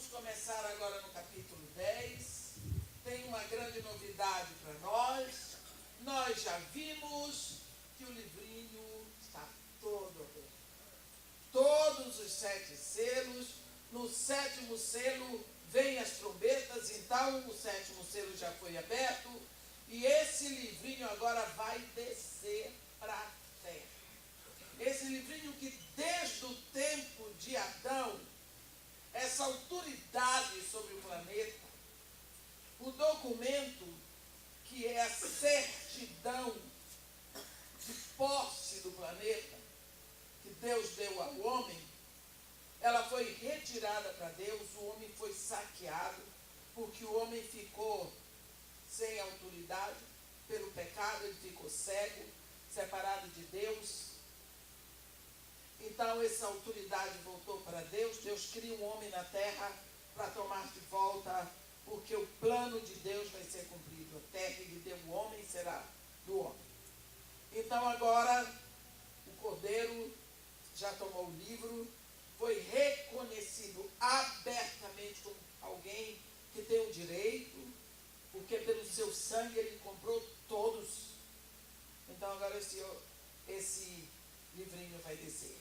vamos começar agora no capítulo 10. Tem uma grande novidade para nós. Nós já vimos que o livrinho está todo aberto. Todos os 7 selos. No 7º selo vem as trombetas, então o 7º selo já foi aberto. E esse livrinho agora vai descer para a terra. Esse livrinho que desde o tempo de Adão, essa autoridade sobre o planeta, o documento que é a certidão de posse do planeta, que Deus deu ao homem, ela foi retirada para Deus, o homem foi saqueado, porque o homem ficou sem autoridade pelo pecado, ele ficou cego, separado de Deus. Então essa autoridade voltou para Deus. Deus cria um homem na terra para tomar de volta, porque o plano de Deus vai ser cumprido. A terra que ele deu o homem será do homem. Então agora o Cordeiro já tomou o livro, foi reconhecido abertamente como alguém que tem o direito, porque pelo seu sangue ele comprou todos. Então agora esse livrinho vai descer.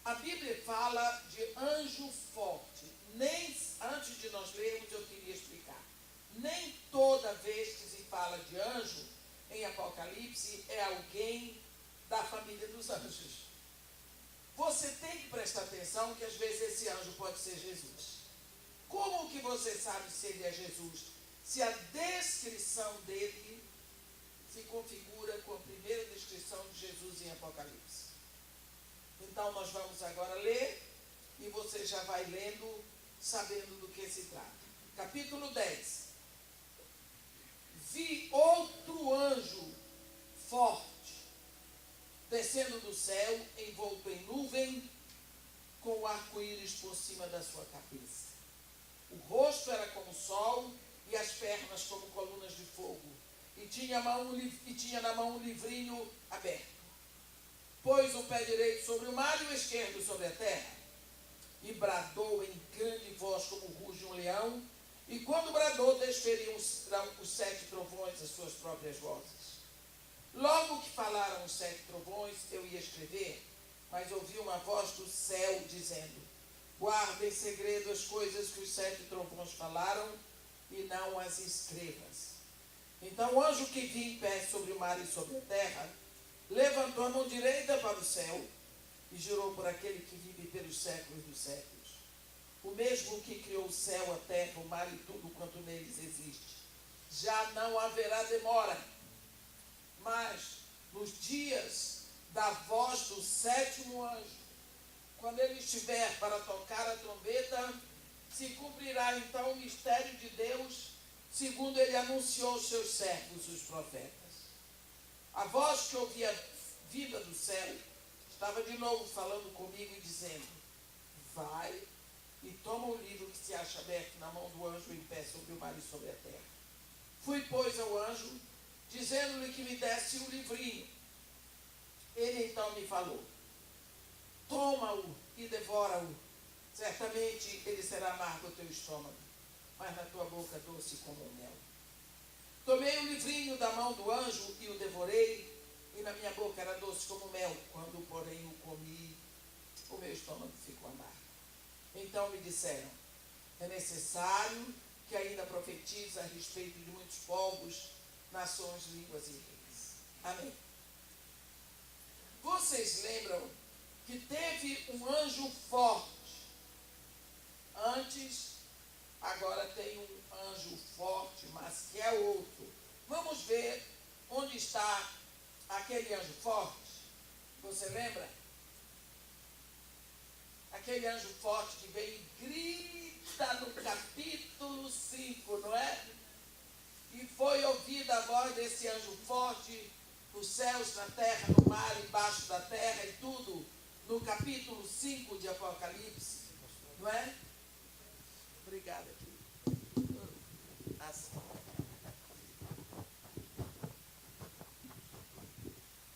A Bíblia fala de anjo forte. Nem antes de nós lermos, eu queria explicar. Nem toda vez que se fala de anjo em Apocalipse é alguém da família dos anjos. Você tem que prestar atenção que às vezes esse anjo pode ser Jesus. Como que você sabe se ele é Jesus? Se a descrição dele se configura com a primeira descrição de Jesus em Apocalipse. Então nós vamos agora ler e você já vai lendo, sabendo do que se trata. Capítulo 10. Vi outro anjo forte, descendo do céu, envolto em nuvem, com o arco-íris por cima da sua cabeça. O rosto era como o sol e as pernas como colunas de fogo. E tinha na mão um livrinho aberto. Pôs o pé direito sobre o mar e o esquerdo sobre a terra. E bradou em grande voz como ruge um leão. E quando bradou, desferiam os 7 trovões as suas próprias vozes. Logo que falaram os 7 trovões, eu ia escrever, mas ouvi uma voz do céu dizendo: guarda em segredo as coisas que os 7 trovões falaram e não as escrevas. Então o anjo que vi em pé sobre o mar e sobre a terra levantou a mão direita para o céu e jurou por aquele que vive pelos séculos dos séculos, o mesmo que criou o céu, a terra, o mar e tudo quanto neles existe. Já não haverá demora, mas nos dias da voz do 7º anjo, quando ele estiver para tocar a trombeta, se cumprirá então o mistério de Deus, segundo ele anunciou aos seus servos, os profetas. A voz que ouvia vinda do céu estava de novo falando comigo e dizendo: vai e toma o livro que se acha aberto na mão do anjo em pé sobre o mar e sobre a terra. Fui, pois, ao anjo, dizendo-lhe que me desse o livrinho. Ele então me falou: toma-o e devora-o. Certamente ele será amargo ao teu estômago, mas na tua boca doce como o mel. Tomei o livrinho da mão do anjo e o devorei, e na minha boca era doce como mel. Quando, porém, o comi, o meu estômago ficou amargo. Então me disseram: é necessário que ainda profetize a respeito de muitos povos, nações, línguas e reis. Amém. Vocês lembram que teve um anjo forte antes? Agora tem um anjo forte, mas que é outro. Vamos ver onde está aquele anjo forte. Você lembra? Aquele anjo forte que veio e grita no capítulo 5, não é? E foi ouvida a voz desse anjo forte nos céus, na terra, no mar, embaixo da terra e tudo, no capítulo 5 de Apocalipse, não é? Obrigada, querido. Assim.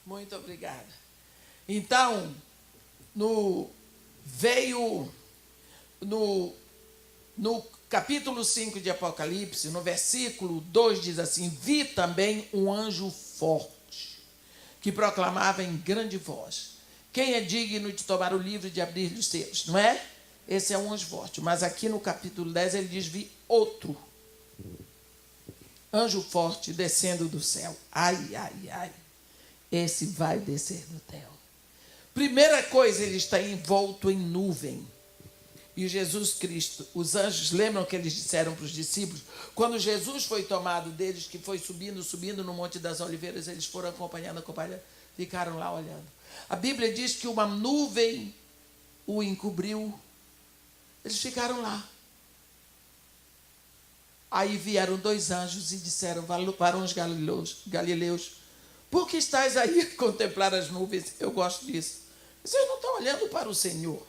Muito obrigada. Então, veio no No capítulo 5 de Apocalipse, no versículo 2, diz assim: vi também um anjo forte, que proclamava em grande voz: quem é digno de tomar o livro e de abrir os selos? Não é? Esse é um anjo forte. Mas aqui no capítulo 10 ele diz: vi outro anjo forte descendo do céu. Ai, ai, ai. Esse vai descer do céu. Primeira coisa, ele está envolto em nuvem. E Jesus Cristo, os anjos, lembram que eles disseram para os discípulos, quando Jesus foi tomado deles, que foi subindo no Monte das Oliveiras, eles foram acompanhando, ficaram lá olhando. A Bíblia diz que uma nuvem o encobriu. Eles ficaram lá. Aí vieram 2 anjos e disseram: varões galileus, por que estáis aí a contemplar as nuvens? Eu gosto disso. Vocês não estão olhando para o Senhor.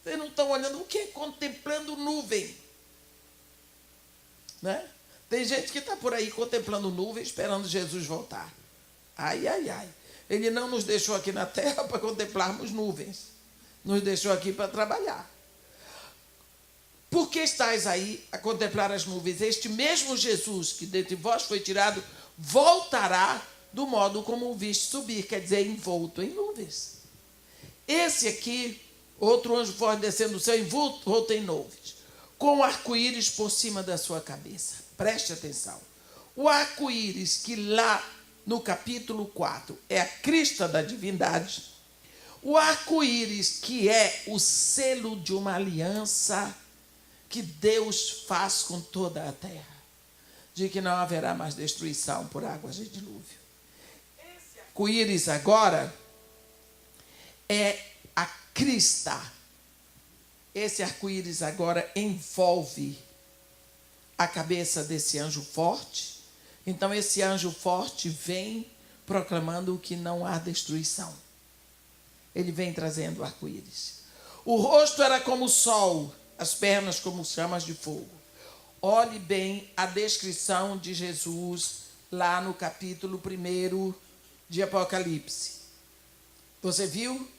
Vocês não estão olhando o quê? Contemplando nuvem. Né? Tem gente que está por aí contemplando nuvem, esperando Jesus voltar. Ai, ai, ai. Ele não nos deixou aqui na terra para contemplarmos nuvens. Nos deixou aqui para trabalhar. Por que estáis aí a contemplar as nuvens? Este mesmo Jesus que dentre vós foi tirado, voltará do modo como o viste subir, quer dizer, envolto em nuvens. Esse aqui, outro anjo forte descendo do céu, envolto em nuvens, com o arco-íris por cima da sua cabeça. Preste atenção. O arco-íris, que lá no capítulo 4 é a crista da divindade, o arco-íris, que é o selo de uma aliança que Deus faz com toda a terra, de que não haverá mais destruição por águas de dilúvio. Esse arco-íris agora é a crista. Esse arco-íris agora envolve a cabeça desse anjo forte. Então esse anjo forte vem proclamando que não há destruição. Ele vem trazendo o arco-íris. O rosto era como o sol, as pernas como chamas de fogo. Olhe bem a descrição de Jesus lá no capítulo 1 de Apocalipse. Você viu?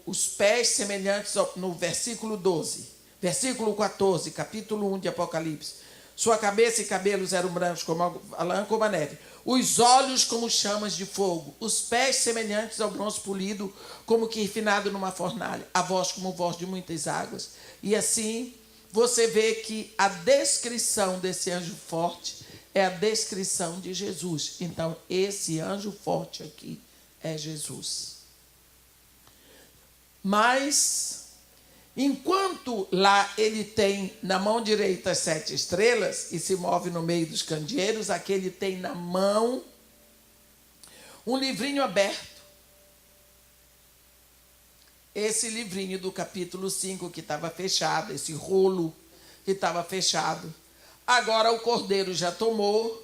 Os pés semelhantes no versículo 12. Versículo 14, capítulo 1 de Apocalipse. Sua cabeça e cabelos eram brancos como a lã, como a neve. Os olhos como chamas de fogo. Os pés semelhantes ao bronze polido, como que refinado numa fornalha. A voz como voz de muitas águas. E assim, você vê que a descrição desse anjo forte é a descrição de Jesus. Então, esse anjo forte aqui é Jesus. Mas, enquanto lá ele tem na mão direita as 7 estrelas e se move no meio dos candeeiros, aqui ele tem na mão um livrinho aberto. Esse livrinho do capítulo 5 que estava fechado, esse rolo que estava fechado. Agora o cordeiro já tomou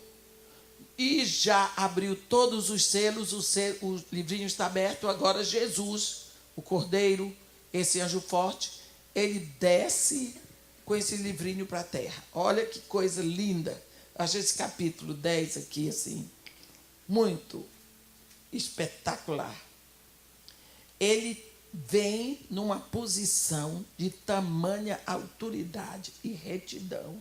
e já abriu todos os selos, o livrinho está aberto. Agora Jesus, o cordeiro, esse anjo forte, ele desce com esse livrinho para a terra. Olha que coisa linda. Acho esse capítulo 10 aqui, assim, muito espetacular. Ele vem numa posição de tamanha autoridade e retidão.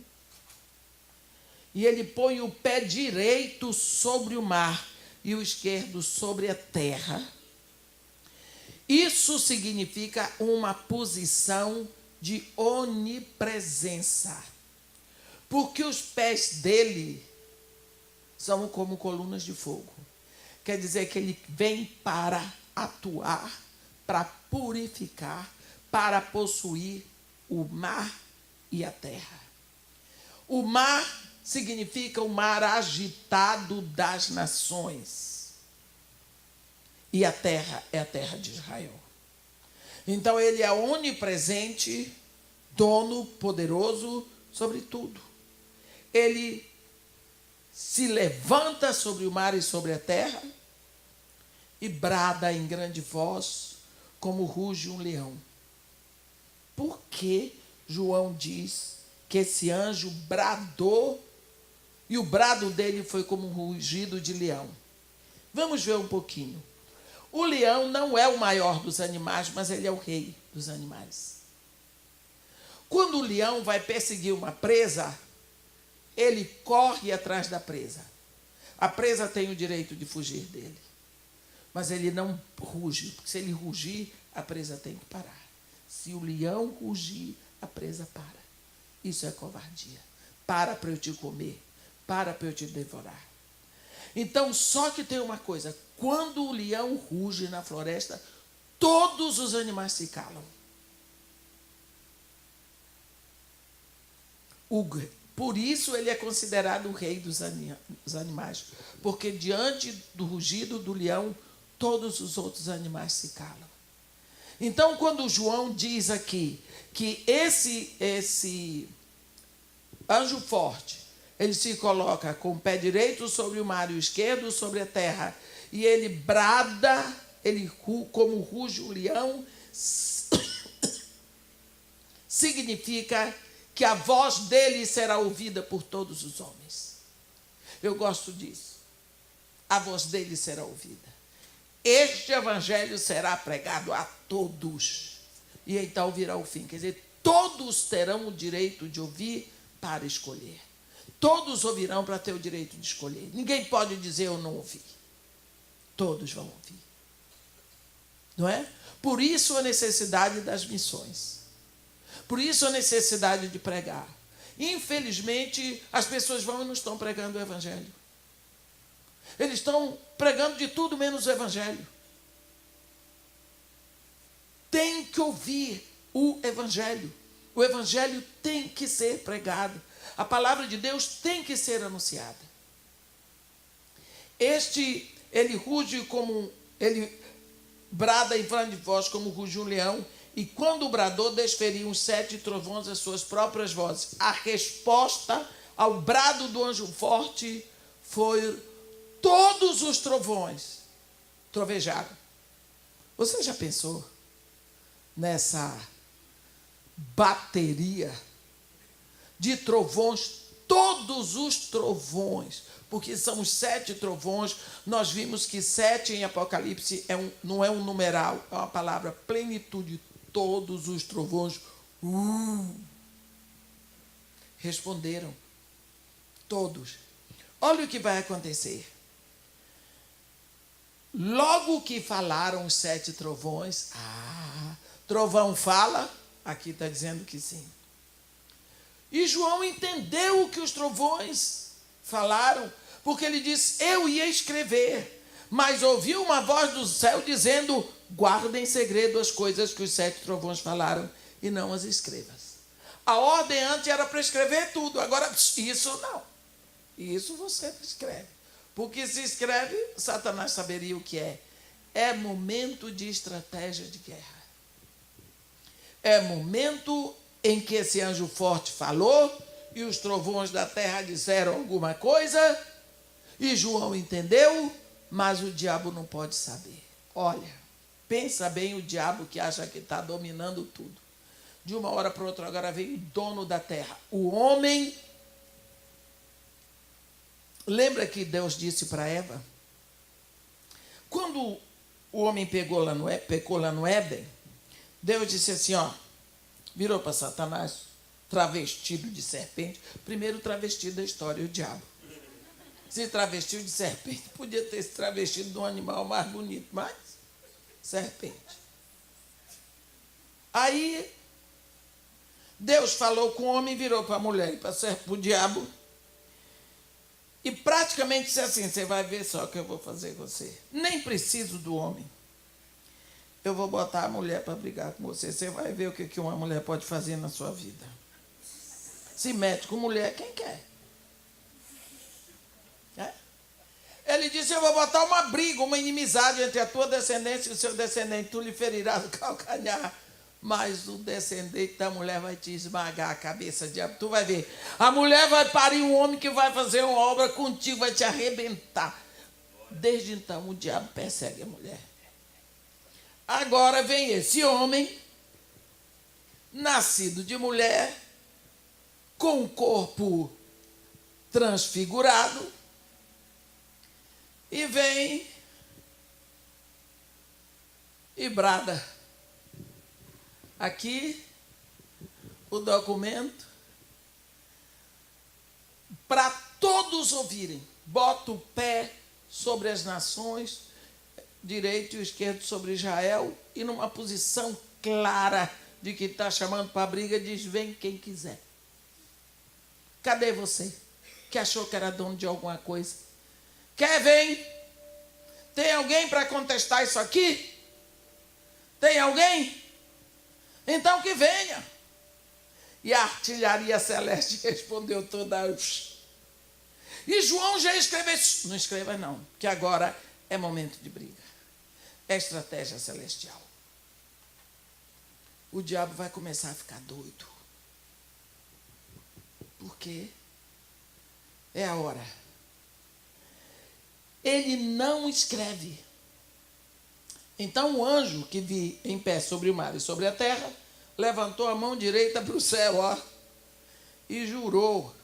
E ele põe o pé direito sobre o mar e o esquerdo sobre a terra. Isso significa uma posição de onipresença. Porque os pés dele são como colunas de fogo. Quer dizer que ele vem para atuar, para purificar, para possuir o mar e a terra. O mar significa o mar agitado das nações. E a terra é a terra de Israel. Então ele é onipresente, dono, poderoso sobre tudo. Ele se levanta sobre o mar e sobre a terra e brada em grande voz, como ruge um leão. Por que João diz que esse anjo bradou e o brado dele foi como um rugido de leão? Vamos ver um pouquinho. O leão não é o maior dos animais, mas ele é o rei dos animais. Quando o leão vai perseguir uma presa, ele corre atrás da presa. A presa tem o direito de fugir dele. Mas ele não ruge, porque se ele rugir, a presa tem que parar. Se o leão rugir, a presa para. Isso é covardia. Para eu te comer. Para eu te devorar. Então, só que tem uma coisa. Quando o leão ruge na floresta, todos os animais se calam. Por isso ele é considerado o rei dos animais. Porque diante do rugido do leão, todos os outros animais se calam. Então, quando João diz aqui que esse anjo forte, ele se coloca com o pé direito sobre o mar e o esquerdo sobre a terra, e ele brada, como ruge o leão, significa que a voz dele será ouvida por todos os homens. Eu gosto disso. A voz dele será ouvida. Este evangelho será pregado a todos. E então virá o fim. Quer dizer, todos terão o direito de ouvir para escolher. Todos ouvirão para ter o direito de escolher. Ninguém pode dizer eu não ouvi. Todos vão ouvir. Não é? Por isso a necessidade das missões. Por isso a necessidade de pregar. Infelizmente, as pessoas vão e não estão pregando o evangelho. Eles estão pregando de tudo menos o evangelho. Tem que ouvir o evangelho. O evangelho tem que ser pregado. A palavra de Deus tem que ser anunciada. Ele ruge ele brada em grande voz como ruge um leão, e quando bradou, desferiam os 7 trovões as suas próprias vozes. A resposta ao brado do anjo forte foi: todos os trovões trovejaram. Você já pensou nessa bateria de trovões? Todos os trovões, porque são os 7 trovões. Nós vimos que 7 em Apocalipse não é um numeral, é uma palavra, plenitude. Todos os trovões responderam. Todos. Olha o que vai acontecer. Logo que falaram os 7 trovões, trovão fala, aqui está dizendo que sim. E João entendeu o que os trovões falaram, porque ele disse: eu ia escrever, mas ouvi uma voz do céu dizendo: guarda em segredo as coisas que os 7 trovões falaram e não as escrevas. A ordem antes era para escrever tudo, agora isso não. Isso você não escreve. Porque se escreve, Satanás saberia o que é. É momento de estratégia de guerra. É momento em que esse anjo forte falou e os trovões da terra disseram alguma coisa e João entendeu, mas o diabo não pode saber. Olha, pensa bem, o diabo que acha que está dominando tudo. De uma hora para outra agora vem o dono da terra. O homem... Lembra que Deus disse para Eva? Quando o homem pecou lá no Éden, Deus disse assim, virou para Satanás, travestido de serpente. Primeiro travestido da história, o diabo. Se travestiu de serpente, podia ter se travestido de um animal mais bonito, mas serpente. Aí, Deus falou com o homem, virou para a mulher e para o diabo, e praticamente disse assim: você vai ver só o que eu vou fazer com você. Nem preciso do homem. Eu vou botar a mulher para brigar com você. Você vai ver o que uma mulher pode fazer na sua vida. Se mete com mulher, quem quer? Ele disse: eu vou botar uma briga, uma inimizade entre a tua descendência e o seu descendente. Tu lhe ferirás o calcanhar, mas o descendente da mulher vai te esmagar a cabeça, diabo. Tu vai ver. A mulher vai parir um homem que vai fazer uma obra contigo, vai te arrebentar. Desde então, o diabo persegue a mulher. Agora vem esse homem, nascido de mulher, com um corpo transfigurado, e vem e brada. Aqui o documento para todos ouvirem. Bota o pé sobre as nações, direito e esquerdo sobre Israel, e numa posição clara de que está chamando para a briga, diz: vem quem quiser. Cadê você, que achou que era dono de alguma coisa? Quer, vem? Tem alguém para contestar isso aqui? Tem alguém? Então que venha. E a artilharia celeste respondeu toda. E João já escreveu. Não escreva não, que agora é momento de briga. É estratégia celestial. O diabo vai começar a ficar doido. Por quê? É a hora. Ele não escreve. Então o anjo que vi em pé sobre o mar e sobre a terra levantou a mão direita para o céu, e jurou: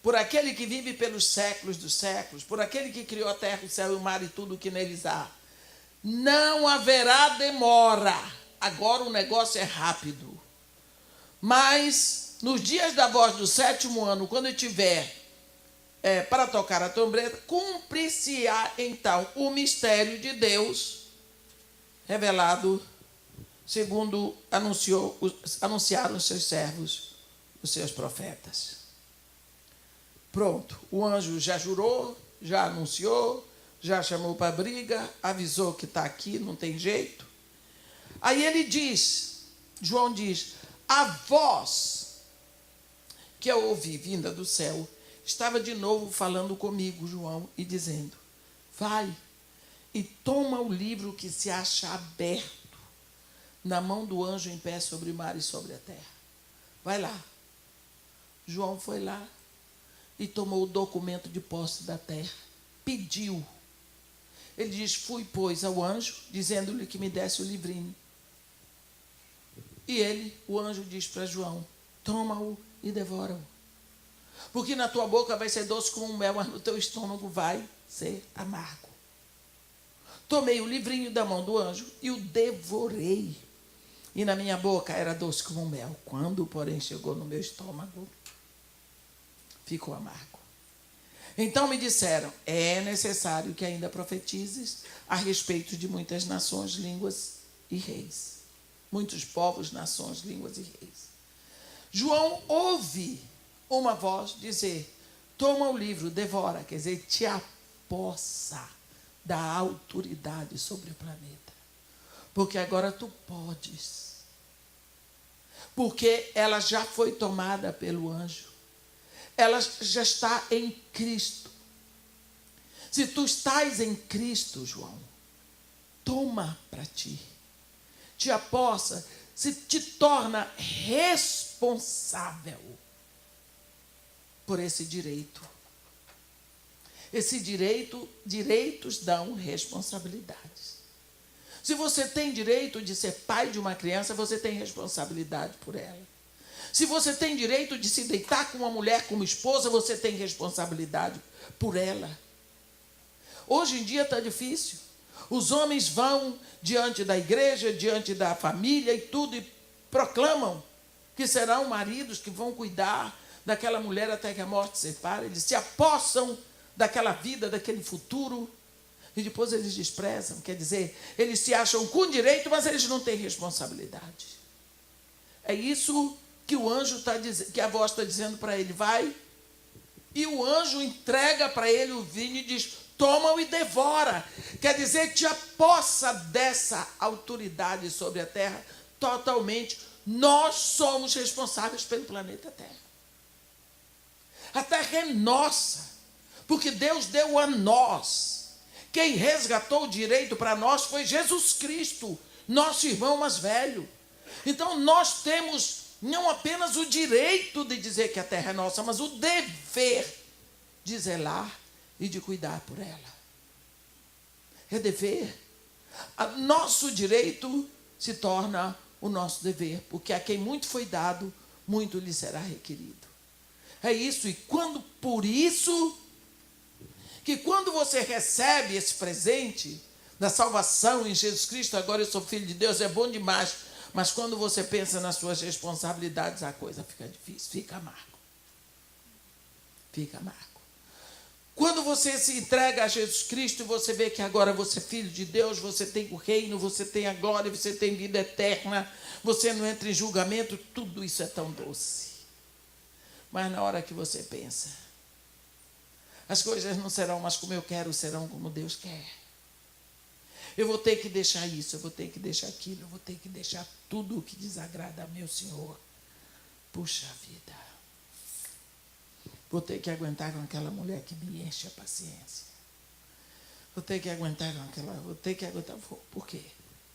por aquele que vive pelos séculos dos séculos, por aquele que criou a terra, o céu e o mar e tudo o que neles há, não haverá demora. Agora o negócio é rápido. Mas nos dias da voz do 7º ano, quando tiver para tocar a trombeta, cumprir-se-á então o mistério de Deus revelado, segundo anunciaram os seus servos, os seus profetas. Pronto, o anjo já jurou, já anunciou, já chamou para a briga, avisou que está aqui, não tem jeito. Aí ele diz, João diz: a voz que eu ouvi vinda do céu estava de novo falando comigo, João, e dizendo: vai e toma o livro que se acha aberto na mão do anjo em pé sobre o mar e sobre a terra. Vai lá. João foi lá e tomou o documento de posse da terra. Pediu. Ele diz: fui, pois, ao anjo, dizendo-lhe que me desse o livrinho. E ele, o anjo, diz para João: toma-o e devora-o. Porque na tua boca vai ser doce como um mel, mas no teu estômago vai ser amargo. Tomei o livrinho da mão do anjo e o devorei. E na minha boca era doce como um mel. Quando, porém, chegou no meu estômago, ficou amargo. Então me disseram: é necessário que ainda profetizes a respeito de muitas nações, línguas e reis. Muitos povos, nações, línguas e reis. João ouve uma voz dizer: toma o livro, devora, quer dizer, te apossa da autoridade sobre o planeta. Porque agora tu podes. Porque ela já foi tomada pelo anjo. Ela já está em Cristo. Se tu estás em Cristo, João, toma para ti. Te apossa, se te torna responsável por esse direito. Esse direitos dão responsabilidades. Se você tem direito de ser pai de uma criança, você tem responsabilidade por ela. Se você tem direito de se deitar com uma mulher como esposa, você tem responsabilidade por ela. Hoje em dia está difícil. Os homens vão diante da igreja, diante da família e tudo, e proclamam que serão maridos que vão cuidar daquela mulher até que a morte separe. Eles se apossam daquela vida, daquele futuro, e depois eles desprezam. Quer dizer, eles se acham com direito, mas eles não têm responsabilidade. É isso que o anjo está dizendo, que a voz está dizendo para ele: vai. E o anjo entrega para ele o vinho e diz: toma-o e devora. Quer dizer, te apossa dessa autoridade sobre a terra totalmente. Nós somos responsáveis pelo planeta Terra. A terra é nossa, porque Deus deu a nós. Quem resgatou o direito para nós foi Jesus Cristo, nosso irmão mais velho. Então nós temos não apenas o direito de dizer que a terra é nossa, mas o dever de zelar e de cuidar por ela. É dever. Nosso direito se torna o nosso dever, porque a quem muito foi dado, muito lhe será requerido. É isso, e por isso que quando você recebe esse presente, da salvação em Jesus Cristo, agora eu sou filho de Deus, é bom demais. Mas quando você pensa nas suas responsabilidades, a coisa fica difícil, fica amargo. Fica amargo. Quando você se entrega a Jesus Cristo, você vê que agora você é filho de Deus, você tem o reino, você tem a glória, você tem vida eterna, você não entra em julgamento, tudo isso é tão doce. Mas na hora que você pensa, as coisas não serão mais como eu quero, serão como Deus quer. Eu vou ter que deixar isso, eu vou ter que deixar aquilo, eu vou ter que deixar tudo o que desagrada a meu Senhor. Puxa vida. Vou ter que aguentar com aquela mulher que me enche a paciência. Vou ter que aguentar com aquela... Vou ter que aguentar... Por quê?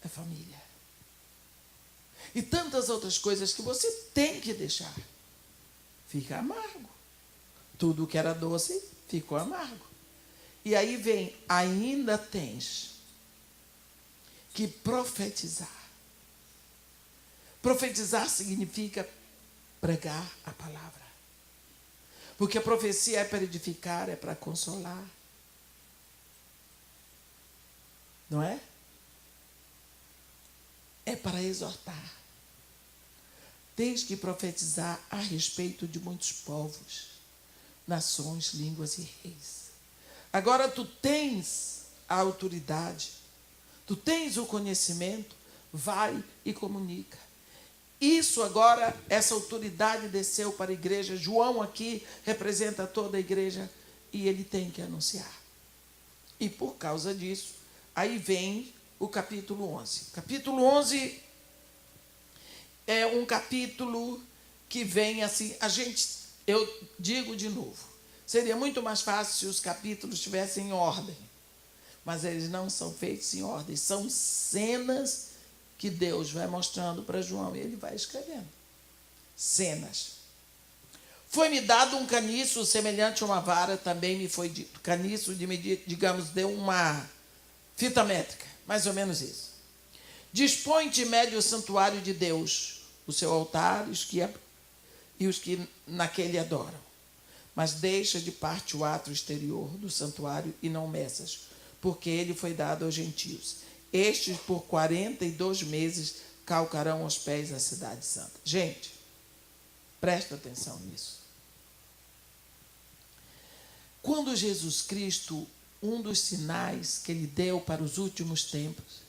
É família. E tantas outras coisas que você tem que deixar. Fica amargo. Tudo que era doce ficou amargo. E aí vem, ainda tens que profetizar. Profetizar significa pregar a palavra. Porque a profecia é para edificar, é para consolar. Não é? É para exortar. Tens que profetizar a respeito de muitos povos, nações, línguas e reis. Agora tu tens a autoridade, tu tens o conhecimento, vai e comunica. Isso agora, essa autoridade desceu para a igreja. João aqui representa toda a igreja e ele tem que anunciar. E por causa disso, aí vem o capítulo 11. Capítulo 11 é um capítulo que vem assim, eu digo de novo, seria muito mais fácil se os capítulos estivessem em ordem, mas eles não são feitos em ordem, são cenas que Deus vai mostrando para João e ele vai escrevendo. Cenas. Foi-me dado um caniço semelhante a uma vara, também me foi dito. Caniço de medir, digamos, de uma fita métrica, mais ou menos isso. Dispõe-te médio o santuário de Deus, o seu altar e os que naquele adoram. Mas deixa de parte o átrio exterior do santuário e não meças, porque ele foi dado aos gentios. Estes, por 42 meses, calcarão aos pés da cidade santa. Gente, presta atenção nisso. Quando Jesus Cristo, um dos sinais que ele deu para os últimos tempos,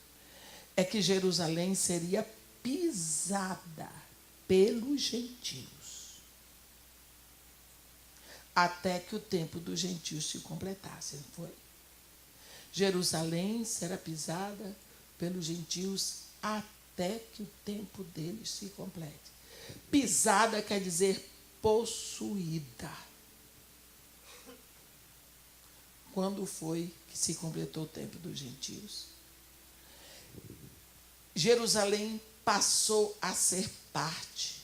é que Jerusalém seria pisada pelos gentios, até que o tempo dos gentios se completasse, não foi? Jerusalém será pisada pelos gentios até que o tempo deles se complete. Pisada quer dizer possuída. Quando foi que se completou o tempo dos gentios? Jerusalém passou a ser parte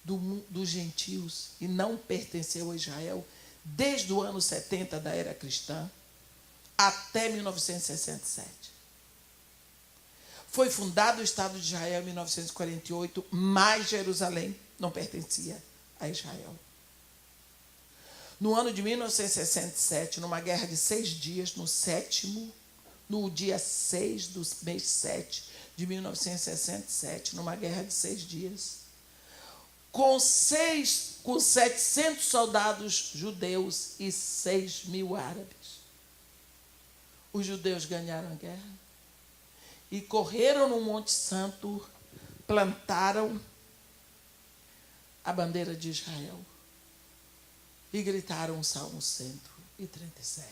dos gentios e não pertenceu a Israel desde o ano 70 da era cristã até 1967. Foi fundado o Estado de Israel em 1948, mas Jerusalém não pertencia a Israel. No ano de 1967, numa guerra de 6 dias, no dia 6 do mês 7 de 1967, numa guerra de 6 dias, com 700 soldados judeus e 6.000 árabes. Os judeus ganharam a guerra e correram no Monte Santo, plantaram a bandeira de Israel e gritaram o Salmo 137.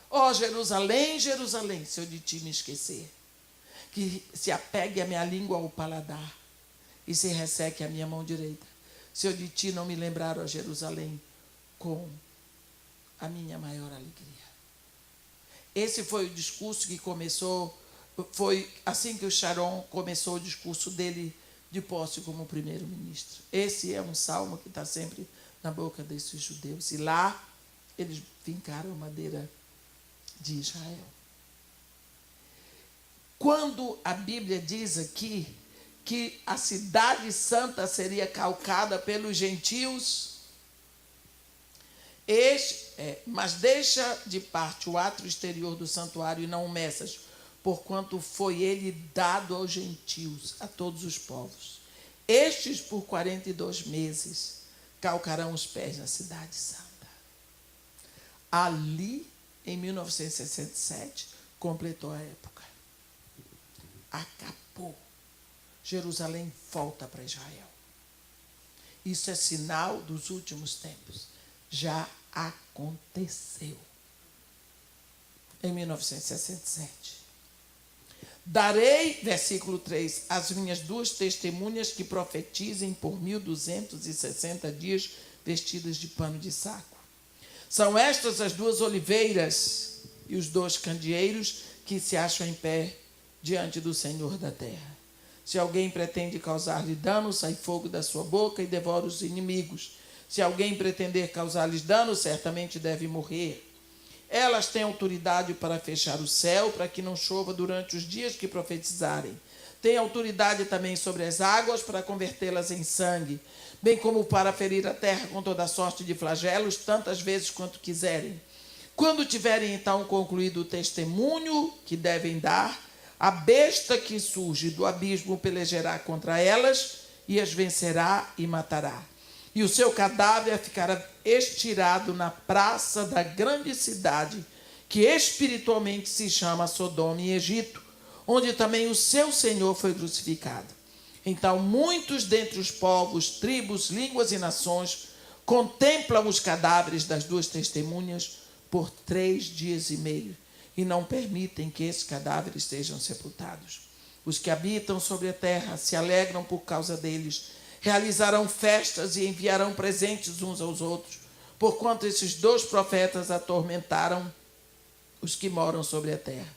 Ó Jerusalém, Jerusalém, se eu de ti me esquecer, que se apegue a minha língua ao paladar e se resseque a minha mão direita, se eu de ti não me lembrar, ó Jerusalém, com a minha maior alegria. Esse foi o discurso que começou, foi assim que o Sharon começou o discurso dele de posse como primeiro-ministro. Esse é um salmo que está sempre na boca desses judeus. E lá eles fincaram a bandeira de Israel. Quando a Bíblia diz aqui que a cidade santa seria calcada pelos gentios, Mas deixa de parte o átrio exterior do santuário e não o messas, porquanto foi ele dado aos gentios, a todos os povos. Estes, por 42 meses, calcarão os pés na cidade santa. Ali, em 1967, completou a época. Acabou. Jerusalém volta para Israel. Isso é sinal dos últimos tempos. Já aconteceu. Em 1967. Darei, versículo 3, as minhas 2 testemunhas que profetizem por 1260 dias vestidas de pano de saco. São estas as 2 oliveiras e os 2 candeeiros que se acham em pé diante do Senhor da terra. Se alguém pretende causar-lhe dano, sai fogo da sua boca e devora os inimigos. Se alguém pretender causar-lhes dano, certamente deve morrer. Elas têm autoridade para fechar o céu, para que não chova durante os dias que profetizarem. Têm autoridade também sobre as águas, para convertê-las em sangue, bem como para ferir a terra com toda sorte de flagelos, tantas vezes quanto quiserem. Quando tiverem então concluído o testemunho que devem dar, a besta que surge do abismo pelejará contra elas e as vencerá e matará. E o seu cadáver ficará estirado na praça da grande cidade, que espiritualmente se chama Sodoma e Egito, onde também o seu Senhor foi crucificado. Então muitos dentre os povos, tribos, línguas e nações contemplam os cadáveres das 2 testemunhas por 3 dias e meio, e não permitem que esses cadáveres sejam sepultados. Os que habitam sobre a terra se alegram por causa deles, realizarão festas e enviarão presentes uns aos outros, porquanto esses 2 profetas atormentaram os que moram sobre a terra.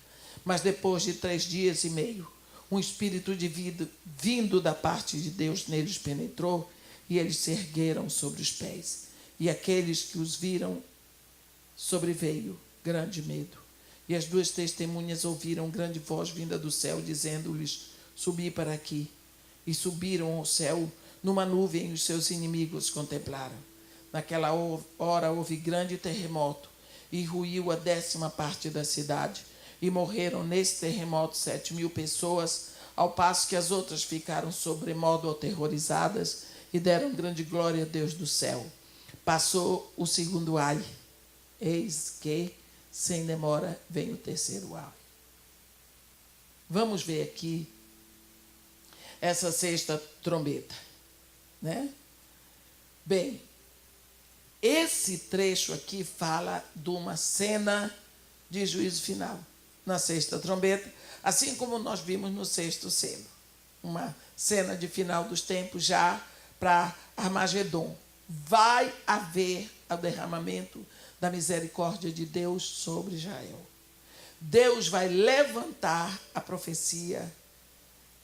Mas depois de 3 dias e meio, um espírito de vida vindo da parte de Deus neles penetrou, e eles se ergueram sobre os pés. E aqueles que os viram, sobreveio grande medo. E as 2 testemunhas ouviram grande voz vinda do céu, dizendo-lhes: subi para aqui. E subiram ao céu numa nuvem, e os seus inimigos contemplaram. Naquela hora houve grande terremoto, e ruiu a 10ª parte da cidade. E morreram nesse terremoto 7.000 pessoas, ao passo que as outras ficaram sobremodo aterrorizadas e deram grande glória a Deus do céu. Passou o 2º ai. Eis que, sem demora, vem o 3º ai. Vamos ver aqui essa 6ª trombeta, né? Bem, esse trecho aqui fala de uma cena de juízo final, na 6ª trombeta, assim como nós vimos no 6º selo. Uma cena de final dos tempos já para Armagedon. Vai haver o derramamento da misericórdia de Deus sobre Israel. Deus vai levantar a profecia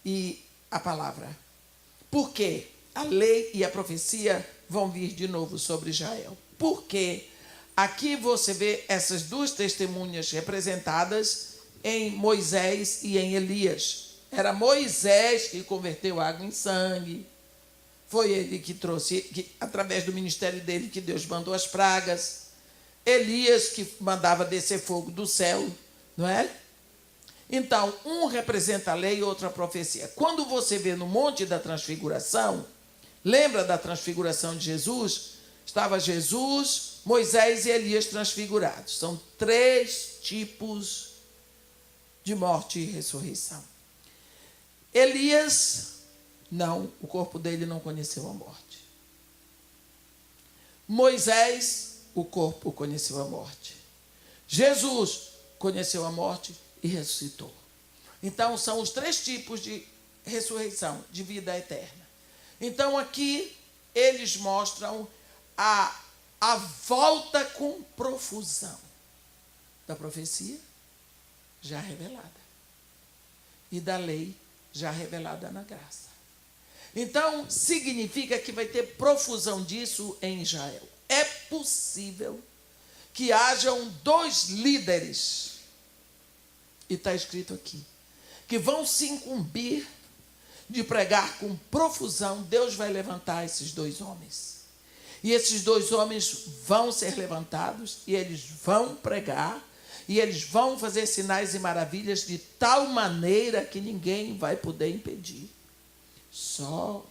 e a palavra. Por quê? A lei e a profecia vão vir de novo sobre Israel. Por quê? Aqui você vê essas 2 testemunhas representadas em Moisés e em Elias. Era Moisés que converteu água em sangue. Foi ele que trouxe, através do ministério dele, que Deus mandou as pragas. Elias que mandava descer fogo do céu, não é? Então, um representa a lei e outro a profecia. Quando você vê no Monte da Transfiguração, lembra da transfiguração de Jesus? Estava Jesus, Moisés e Elias transfigurados. São 3 tipos de morte e ressurreição. Elias, não, o corpo dele não conheceu a morte. Moisés, o corpo conheceu a morte. Jesus conheceu a morte e ressuscitou. Então, são os 3 tipos de ressurreição, de vida eterna. Então, aqui, eles mostram a volta com profusão da profecia já revelada e da lei já revelada na graça. Então, significa que vai ter profusão disso em Israel. É possível que hajam 2 líderes, e está escrito aqui, que vão se incumbir de pregar com profusão. Deus vai levantar esses 2 homens. E esses 2 homens vão ser levantados e eles vão pregar e eles vão fazer sinais e maravilhas de tal maneira que ninguém vai poder impedir. Só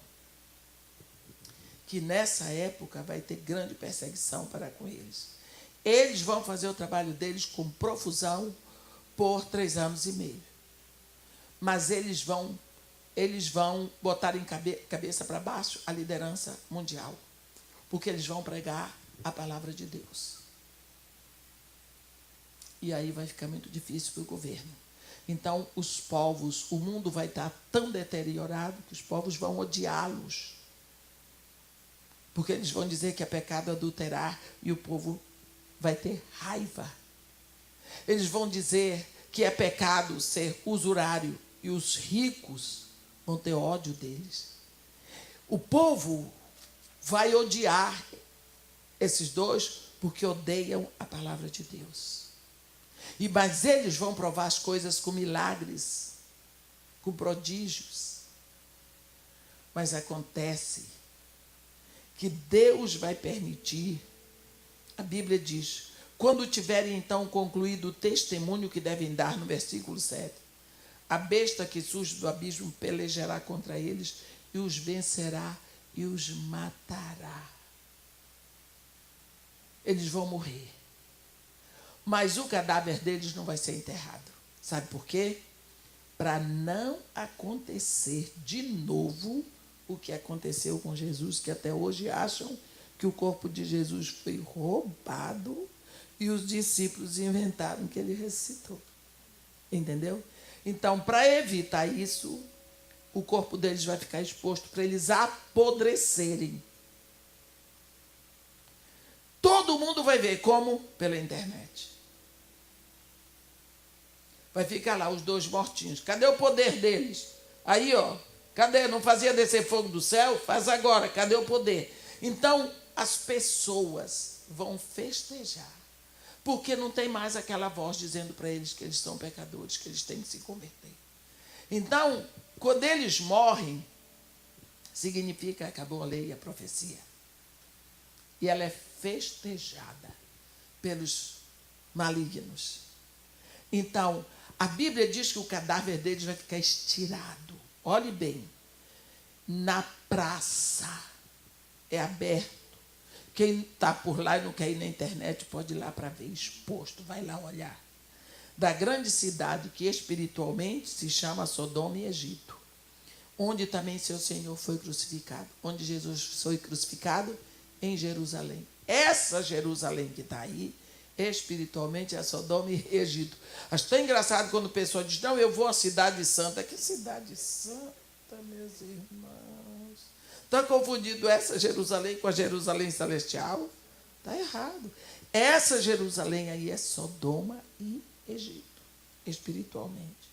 que nessa época vai ter grande perseguição para com eles. Eles vão fazer o trabalho deles com profusão por 3 anos e meio. Mas eles vão botar em cabeça para baixo a liderança mundial. Porque eles vão pregar a palavra de Deus. E aí vai ficar muito difícil para o governo. Então, os povos, o mundo vai estar tão deteriorado que os povos vão odiá-los. Porque eles vão dizer que é pecado adulterar e o povo vai ter raiva. Eles vão dizer que é pecado ser usurário e os ricos vão ter ódio deles. O povo vai odiar esses 2 porque odeiam a palavra de Deus. Mas eles vão provar as coisas com milagres, com prodígios. Mas acontece que Deus vai permitir, a Bíblia diz, quando tiverem então concluído o testemunho que devem dar, no versículo 7, a besta que surge do abismo pelejará contra eles e os vencerá e os matará. Eles vão morrer. Mas o cadáver deles não vai ser enterrado. Sabe por quê? Para não acontecer de novo o que aconteceu com Jesus, que até hoje acham que o corpo de Jesus foi roubado e os discípulos inventaram que ele ressuscitou. Entendeu? Então, para evitar isso, o corpo deles vai ficar exposto para eles apodrecerem. Todo mundo vai ver como? Pela internet. Vai ficar lá os 2 mortinhos. Cadê o poder deles? Aí, ó. Cadê? Não fazia descer fogo do céu? Faz agora. Cadê o poder? Então, as pessoas vão festejar. Porque não tem mais aquela voz dizendo para eles que eles são pecadores, que eles têm que se converter. Então, quando eles morrem, significa que acabou a lei e a profecia. E ela é festejada pelos malignos. Então, a Bíblia diz que o cadáver deles vai ficar estirado. Olhe bem, na praça, é aberto. Quem está por lá e não quer ir na internet pode ir lá para ver exposto, vai lá olhar. Da grande cidade que espiritualmente se chama Sodoma e Egito, onde também seu Senhor foi crucificado. Onde Jesus foi crucificado? Em Jerusalém. Essa Jerusalém que está aí, espiritualmente é Sodoma e Egito. Acho tão engraçado quando o pessoal diz, não, eu vou à cidade santa. Que cidade santa, meus irmãos? Está confundido essa Jerusalém com a Jerusalém celestial? Está errado. Essa Jerusalém aí é Sodoma e Egito, espiritualmente.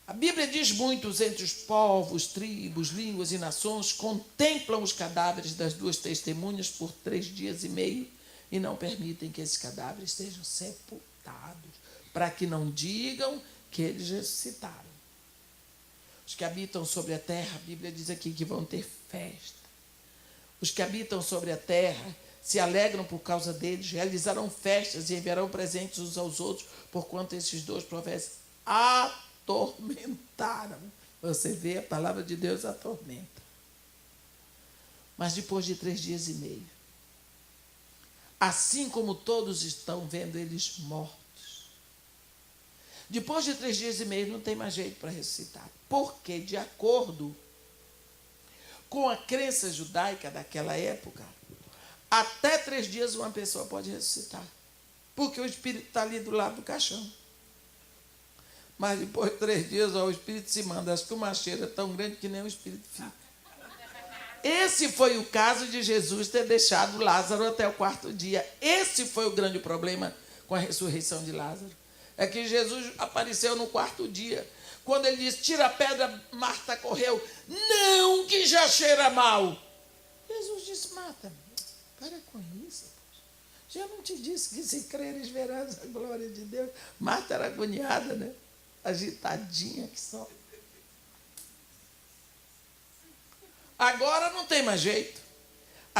A Bíblia diz: muitos entre os povos, tribos, línguas e nações contemplam os cadáveres das 2 testemunhas por 3 dias e meio e não permitem que esses cadáveres sejam sepultados, para que não digam que eles ressuscitaram. Os que habitam sobre a terra, a Bíblia diz aqui que vão ter festa. Os que habitam sobre a terra se alegram por causa deles, realizarão festas e enviarão presentes uns aos outros, porquanto esses 2 profetas atormentaram. Você vê, a palavra de Deus atormenta. Mas depois de 3 dias e meio, assim como todos estão vendo eles mortos, depois de 3 dias e meio não tem mais jeito para ressuscitar. Porque, de acordo com a crença judaica daquela época, até 3 dias uma pessoa pode ressuscitar. Porque o espírito está ali do lado do caixão. Mas depois de 3 dias, ó, o espírito se manda. Acho que uma cheira tão grande que nem o espírito fica. Esse foi o caso de Jesus ter deixado Lázaro até o 4º dia. Esse foi o grande problema com a ressurreição de Lázaro. É que Jesus apareceu no 4º dia. Quando ele disse, tira a pedra, Marta correu. Não, que já cheira mal. Jesus disse, Marta, para com isso. Já não te disse que se creres verás a glória de Deus. Marta era agoniada, né? Agitadinha que só. Agora não tem mais jeito.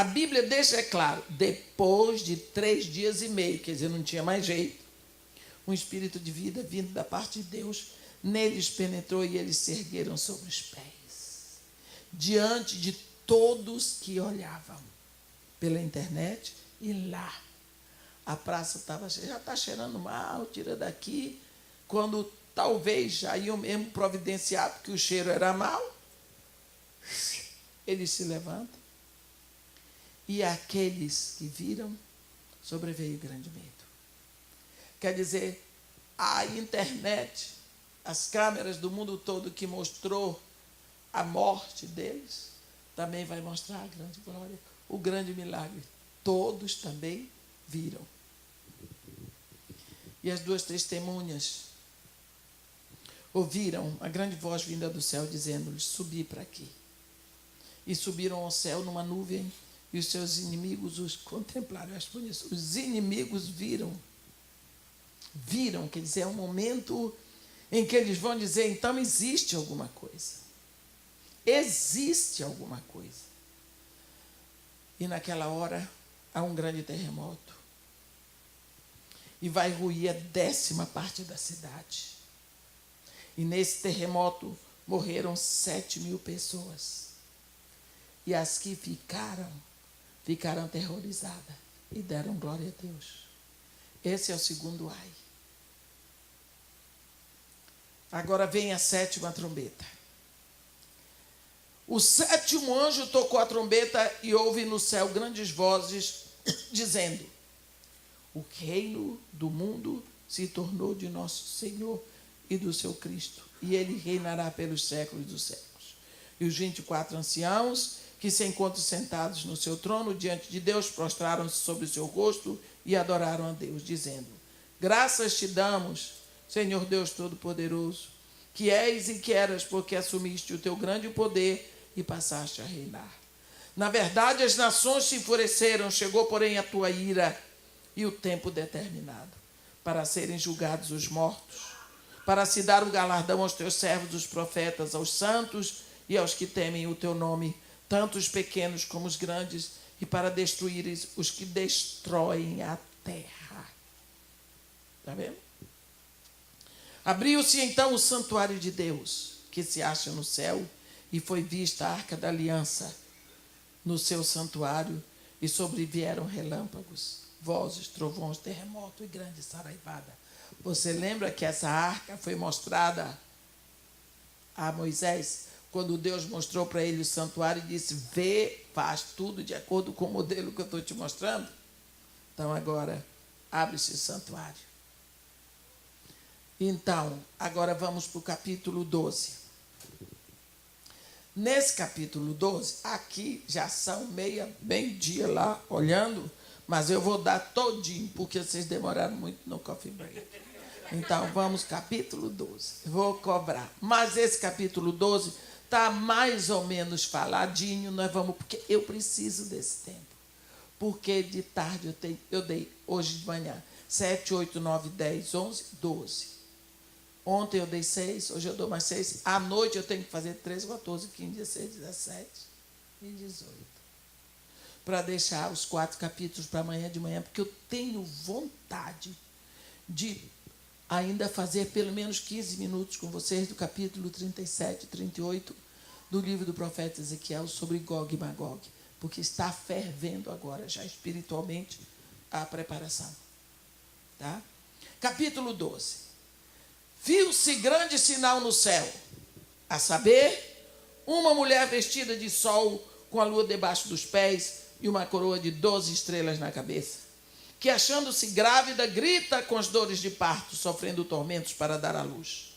A Bíblia deixa claro, depois de 3 dias e meio, quer dizer, não tinha mais jeito, um espírito de vida vindo da parte de Deus neles penetrou e eles se ergueram sobre os pés, diante de todos que olhavam pela internet. E lá a praça estava, já está cheirando mal, tira daqui. Quando talvez já iam mesmo providenciar, porque o cheiro era mau, eles se levantam. E aqueles que viram, sobreveio grande medo. Quer dizer, a internet, as câmeras do mundo todo que mostrou a morte deles, também vai mostrar a grande glória, o grande milagre. Todos também viram. E as 2 testemunhas ouviram a grande voz vinda do céu, dizendo-lhes: subi para aqui. E subiram ao céu numa nuvem, e os seus inimigos os contemplaram. Eu acho bonito. Os inimigos viram. Viram, quer dizer, é um momento em que eles vão dizer: então existe alguma coisa. Existe alguma coisa. E naquela hora há um grande terremoto. E vai ruir a 10ª parte da cidade. E nesse terremoto morreram 7.000 pessoas. E as que ficaram aterrorizadas e deram glória a Deus. Esse é o segundo ai. Agora vem a 7ª trombeta. O 7º anjo tocou a trombeta e houve no céu grandes vozes dizendo: o reino do mundo se tornou de nosso Senhor e do seu Cristo, e ele reinará pelos séculos dos séculos. E os 24 anciãos que se encontram sentados no seu trono diante de Deus prostraram-se sobre o seu rosto e adoraram a Deus, dizendo: graças te damos, Senhor Deus Todo-Poderoso, que és e que eras, porque assumiste o teu grande poder e passaste a reinar. Na verdade, as nações se enfureceram, chegou, porém, a tua ira e o tempo determinado, para serem julgados os mortos, para se dar o galardão aos teus servos, os profetas, aos santos e aos que temem o teu nome, tanto os pequenos como os grandes, e para destruíres os que destroem a terra. Está vendo? Abriu-se então o santuário de Deus, que se acha no céu, e foi vista a arca da aliança no seu santuário, e sobrevieram relâmpagos, vozes, trovões, terremoto e grande saraivada. Você lembra que essa arca foi mostrada a Moisés, quando Deus mostrou para ele o santuário e disse: vê, faz tudo de acordo com o modelo que eu estou te mostrando? Então agora abre-se o santuário. Então, agora vamos para o capítulo 12. Nesse capítulo 12, aqui já são meio-dia lá, olhando, mas eu vou dar todinho, porque vocês demoraram muito no coffee break. Então, vamos, capítulo 12. Vou cobrar. Mas esse capítulo 12 está mais ou menos faladinho, nós vamos, porque eu preciso desse tempo. Porque de tarde eu dei, hoje de manhã, 7, 8, 9, 10, 11, 12. Ontem eu dei 6, hoje eu dou mais 6. À noite eu tenho que fazer 13, 14, 15, 16, 17 e 18. Para deixar os 4 capítulos para amanhã de manhã, porque eu tenho vontade de ainda fazer pelo menos 15 minutos com vocês do capítulo 37, 38 do livro do profeta Ezequiel sobre Gog e Magog, porque está fervendo agora já espiritualmente a preparação. Tá? Capítulo 12. Viu-se grande sinal no céu, a saber, uma mulher vestida de sol, com a lua debaixo dos pés e uma coroa de 12 estrelas na cabeça, que, achando-se grávida, grita com as dores de parto, sofrendo tormentos para dar à luz.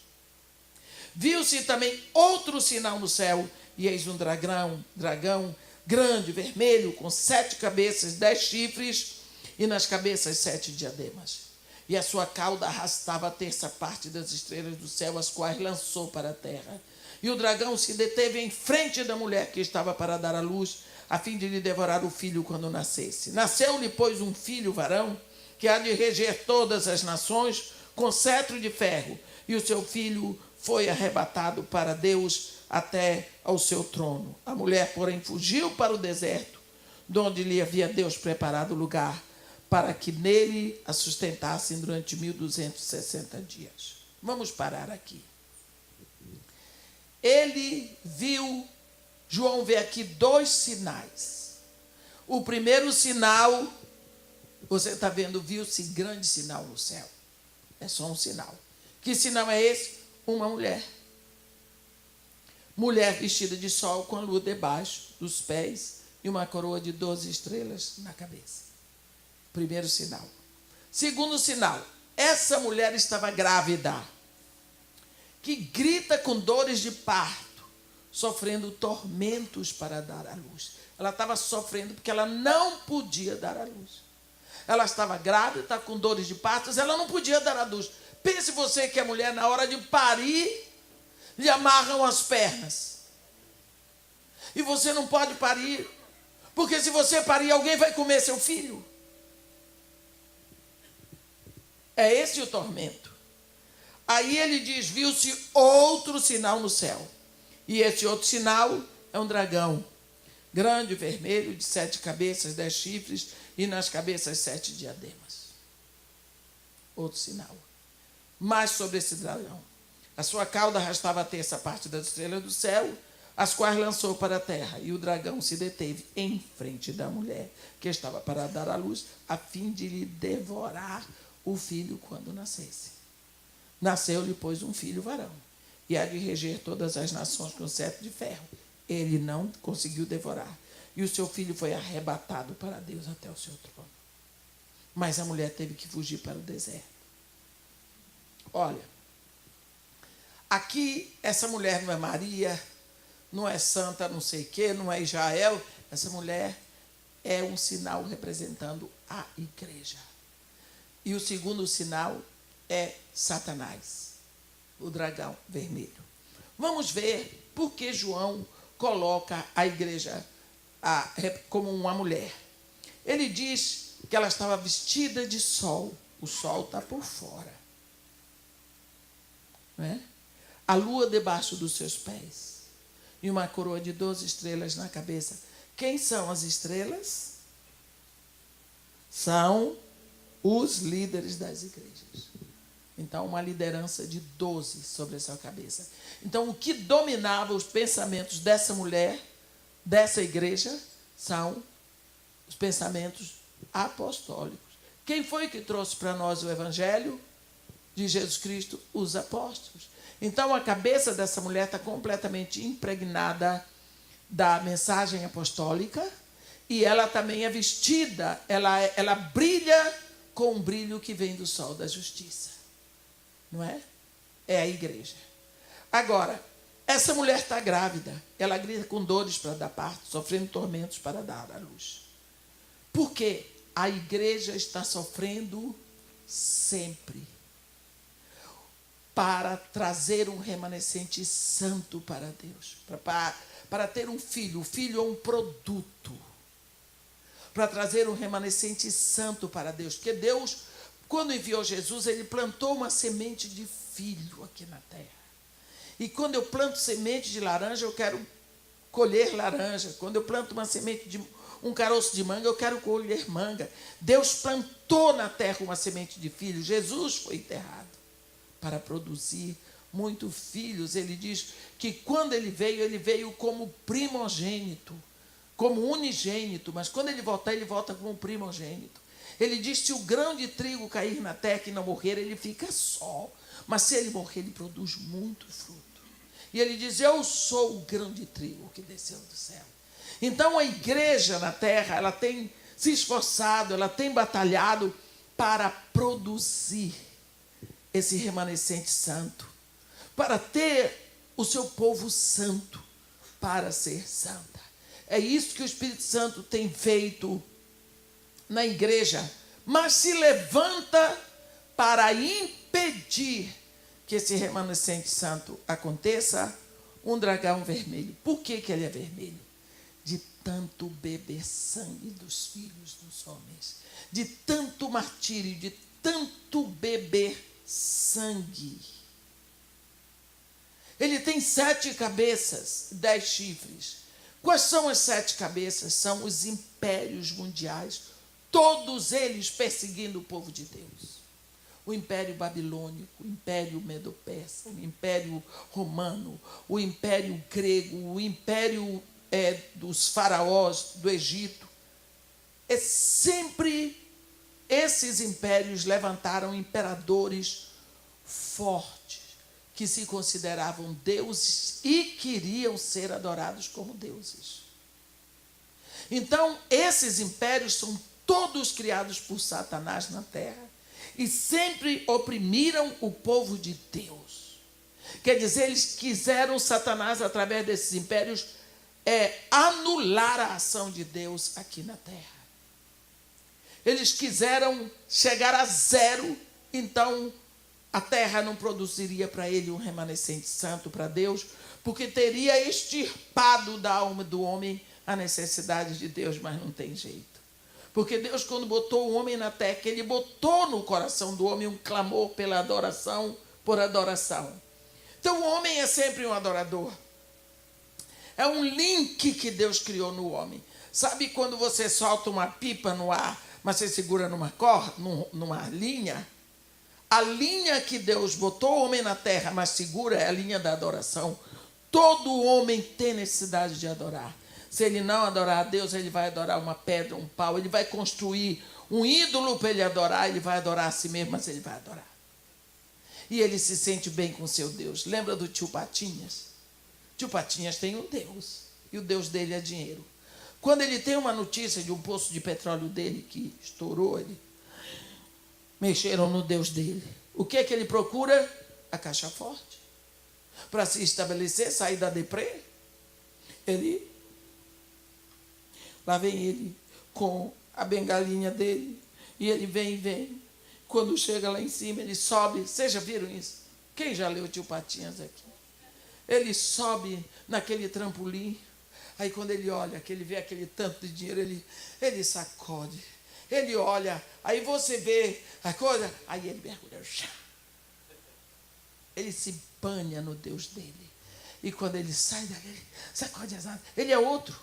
Viu-se também outro sinal no céu, e eis um dragão grande, vermelho, com 7 cabeças, 10 chifres, e nas cabeças 7 diademas. E a sua cauda arrastava a 1/3 parte das estrelas do céu, as quais lançou para a terra. E o dragão se deteve em frente da mulher que estava para dar à luz, a fim de lhe devorar o filho quando nascesse. Nasceu-lhe, pois, um filho varão, que há de reger todas as nações com cetro de ferro. E o seu filho foi arrebatado para Deus até ao seu trono. A mulher, porém, fugiu para o deserto, de onde lhe havia Deus preparado lugar, para que nele a sustentassem durante 1260 dias. Vamos parar aqui. João vê aqui 2 sinais. O primeiro sinal, você está vendo, viu-se grande sinal no céu. É só um sinal. Que sinal é esse? Uma mulher. Mulher vestida de sol com a lua debaixo dos pés e uma coroa de 12 estrelas na cabeça. Primeiro sinal. Segundo sinal, essa mulher estava grávida, que grita com dores de parto, sofrendo tormentos para dar à luz. Ela estava sofrendo porque ela não podia dar à luz. Ela estava grávida, estava com dores de parto, mas ela não podia dar à luz. Pense você que a mulher, na hora de parir, lhe amarram as pernas. E você não pode parir, porque se você parir, alguém vai comer seu filho. É esse o tormento. Aí ele diz, viu-se outro sinal no céu. E esse outro sinal é um dragão, grande, vermelho, de 7 cabeças, 10 chifres, e nas cabeças 7 diademas. Outro sinal. Mas sobre esse dragão, a sua cauda arrastava a terça parte das estrelas do céu, as quais lançou para a terra, e o dragão se deteve em frente da mulher, que estava para dar à luz, a fim de lhe devorar o filho quando nascesse. Nasceu-lhe, pois, um filho varão, e há de reger todas as nações com cetro de ferro. Ele não conseguiu devorar, e o seu filho foi arrebatado para Deus até o seu trono. Mas a mulher teve que fugir para o deserto. Olha, aqui essa mulher não é Maria, não é santa não sei o quê, não é Israel. Essa mulher é um sinal representando a igreja. E o segundo sinal é Satanás, o dragão vermelho. Vamos ver por que João coloca a igreja como uma mulher. Ele diz que ela estava vestida de sol. O sol está por fora. Não é? A lua debaixo dos seus pés. E uma coroa de 12 estrelas na cabeça. Quem são as estrelas? São os líderes das igrejas. Então, uma liderança de 12 sobre a sua cabeça. Então, o que dominava os pensamentos dessa mulher, dessa igreja, são os pensamentos apostólicos. Quem foi que trouxe para nós o evangelho de Jesus Cristo? Os apóstolos. Então, a cabeça dessa mulher está completamente impregnada da mensagem apostólica, e ela também é vestida, ela brilha com um brilho que vem do sol da justiça. Não é? É a igreja. Agora, essa mulher está grávida, ela grita com dores para dar parto, sofrendo tormentos para dar à luz. Por quê? A igreja está sofrendo sempre para trazer um remanescente santo para Deus, para ter um filho. O filho é um produto para trazer um remanescente santo para Deus. Porque Deus, quando enviou Jesus, ele plantou uma semente de filho aqui na terra. E quando eu planto semente de laranja, eu quero colher laranja. Quando eu planto uma semente de um caroço de manga, eu quero colher manga. Deus plantou na terra uma semente de filho. Jesus foi enterrado para produzir muitos filhos. Ele diz que quando ele veio como primogênito, como unigênito, mas quando ele volta como primogênito. Ele diz que se o grão de trigo cair na terra e não morrer, ele fica só. Mas se ele morrer, ele produz muito fruto. E ele diz, eu sou o grão de trigo que desceu do céu. Então a igreja na terra, ela tem se esforçado, ela tem batalhado para produzir esse remanescente santo, para ter o seu povo santo, para ser santa. É isso que o Espírito Santo tem feito na igreja, mas se levanta para impedir que esse remanescente santo aconteça, um dragão vermelho. Por que ele é vermelho? De tanto beber sangue dos filhos dos homens, de tanto martírio, de tanto beber sangue. Ele tem 7 cabeças, 10 chifres. Quais são as 7 cabeças? São os impérios mundiais, todos eles perseguindo o povo de Deus. O Império Babilônico, o Império Medo-Persa, o Império Romano, o Império Grego, o Império dos faraós do Egito. Sempre esses impérios levantaram imperadores fortes, que se consideravam deuses e queriam ser adorados como deuses. Então, esses impérios são todos criados por Satanás na terra e sempre oprimiram o povo de Deus. Quer dizer, eles quiseram, Satanás, através desses impérios, anular a ação de Deus aqui na terra. Eles quiseram chegar a zero, então a terra não produziria para ele um remanescente santo para Deus, porque teria extirpado da alma do homem a necessidade de Deus, mas não tem jeito. Porque Deus, quando botou o homem na terra, Ele botou no coração do homem um clamor pela adoração, por adoração. Então o homem é sempre um adorador. É um link que Deus criou no homem. Sabe quando você solta uma pipa no ar, mas você segura numa linha? A linha que Deus botou o homem na terra, mas segura, é a linha da adoração. Todo homem tem necessidade de adorar. Se ele não adorar a Deus, ele vai adorar uma pedra, um pau. Ele vai construir um ídolo para ele adorar. Ele vai adorar a si mesmo, mas ele vai adorar. E ele se sente bem com seu Deus. Lembra do tio Patinhas? Tio Patinhas tem um Deus. E o Deus dele é dinheiro. Quando ele tem uma notícia de um poço de petróleo dele que estourou, ele mexeram no Deus dele. O que é que ele procura? A caixa forte. Para se estabelecer, sair da deprê. Lá vem ele com a bengalinha dele. E ele vem. Quando chega lá em cima, ele sobe. Vocês já viram isso? Quem já leu Tio Patinhas aqui? Ele sobe naquele trampolim. Aí quando ele olha, que ele vê aquele tanto de dinheiro, ele sacode. Ele olha, aí você vê a coisa, aí ele mergulha. Ele se banha no Deus dele. E quando ele sai dali, sacode as asas. Ele é outro.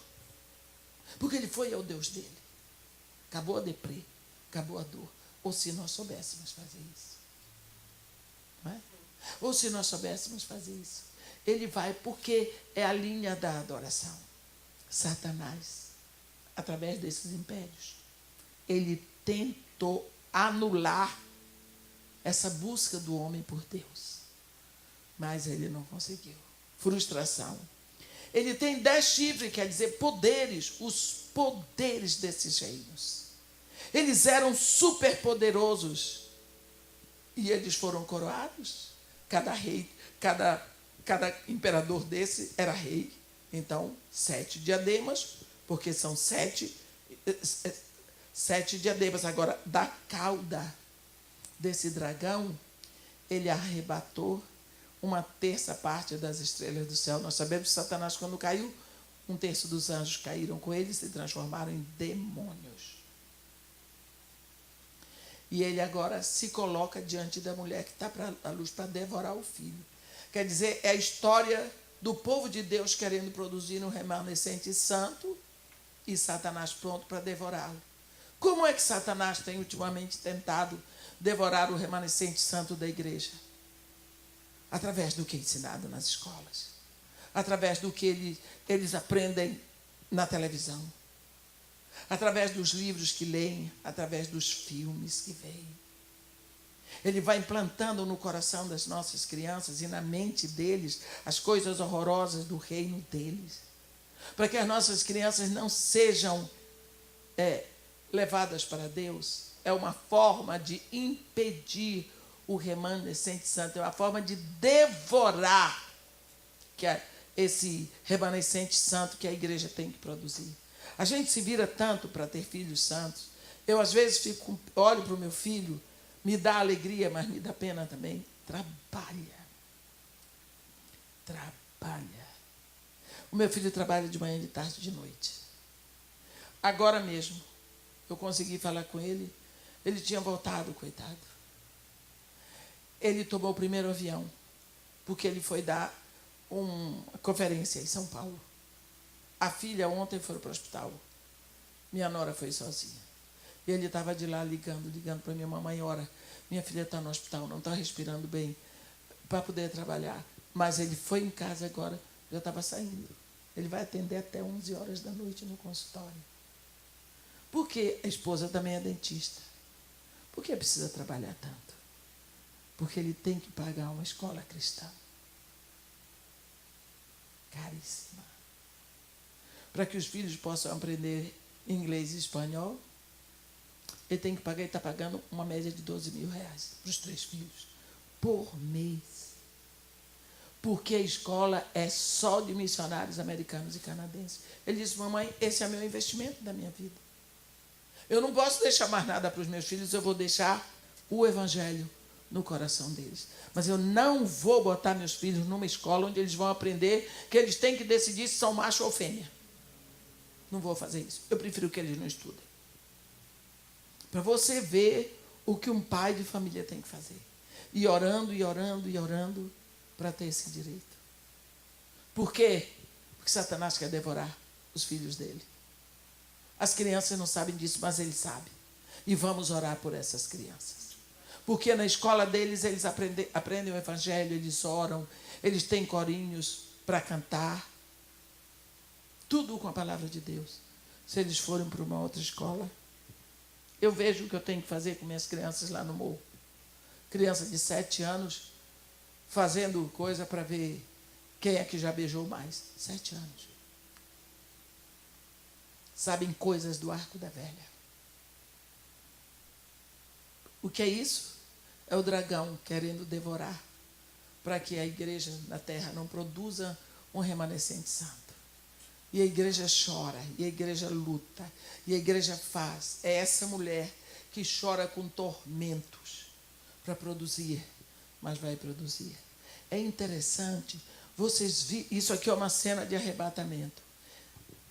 Porque ele foi ao Deus dele. Acabou a deprê, acabou a dor. Ou se nós soubéssemos fazer isso. Não é? Ou se nós soubéssemos fazer isso. Ele vai porque é a linha da adoração. Satanás, através desses impérios, ele tentou anular essa busca do homem por Deus. Mas ele não conseguiu. Frustração. Ele tem 10 chifres, quer dizer, poderes, os poderes desses reinos. Eles eram superpoderosos. E eles foram coroados. Cada rei, cada imperador desse era rei. Então, 7 diademas, porque são 7 diademas. Agora, da cauda desse dragão, ele arrebatou 1/3 das estrelas do céu. Nós sabemos que Satanás, quando caiu, 1/3 dos anjos caíram com ele e se transformaram em demônios. E ele agora se coloca diante da mulher que está à luz para devorar o filho. Quer dizer, é a história do povo de Deus querendo produzir um remanescente santo e Satanás pronto para devorá-lo. Como é que Satanás tem ultimamente tentado devorar o remanescente santo da igreja? Através do que é ensinado nas escolas. Através do que eles aprendem na televisão. Através dos livros que leem, através dos filmes que veem. Ele vai implantando no coração das nossas crianças e na mente deles as coisas horrorosas do reino deles. Para que as nossas crianças não sejam levadas para Deus. É uma forma de impedir o remanescente santo. É uma forma de devorar esse remanescente santo que a igreja tem que produzir. A gente se vira tanto para ter filhos santos. Eu, às vezes, olho para o meu filho, me dá alegria, mas me dá pena também. Trabalha. O meu filho trabalha de manhã, de tarde, de noite. Agora mesmo, eu consegui falar com ele. Ele tinha voltado, coitado. Ele tomou o primeiro avião, porque ele foi dar uma conferência em São Paulo. A filha ontem foi para o hospital. Minha nora foi sozinha. E ele estava de lá ligando para minha mamãe, ora, minha filha está no hospital, não está respirando bem, para poder trabalhar. Mas ele foi em casa agora, já estava saindo. Ele vai atender até 11 horas da noite no consultório. Porque a esposa também é dentista. Por que precisa trabalhar tanto? Porque ele tem que pagar uma escola cristã. Caríssima. Para que os filhos possam aprender inglês e espanhol, ele tem que pagar, ele está pagando uma média de 12 mil reais para os 3 filhos, por mês. Porque a escola é só de missionários americanos e canadenses. Ele disse, mamãe, esse é meu investimento da minha vida. Eu não posso deixar mais nada para os meus filhos, eu vou deixar o evangelho no coração deles. Mas eu não vou botar meus filhos numa escola onde eles vão aprender que eles têm que decidir se são macho ou fêmea. Não vou fazer isso. Eu prefiro que eles não estudem. Para você ver o que um pai de família tem que fazer. E orando, e orando, e orando para ter esse direito. Por quê? Porque Satanás quer devorar os filhos dele. As crianças não sabem disso, mas ele sabe. E vamos orar por essas crianças. Porque na escola deles, eles aprendem o evangelho, eles oram, eles têm corinhos para cantar. Tudo com a palavra de Deus. Se eles forem para uma outra escola, eu vejo o que eu tenho que fazer com minhas crianças lá no morro. Criança de 7 anos, fazendo coisa para ver quem é que já beijou mais. 7 anos. Sabem coisas do arco da velha. O que é isso? É o dragão querendo devorar, para que a igreja na terra não produza um remanescente santo. E a igreja chora, e a igreja luta, e a igreja faz. É essa mulher que chora com tormentos para produzir, mas vai produzir. É interessante, vocês viram, isso aqui é uma cena de arrebatamento.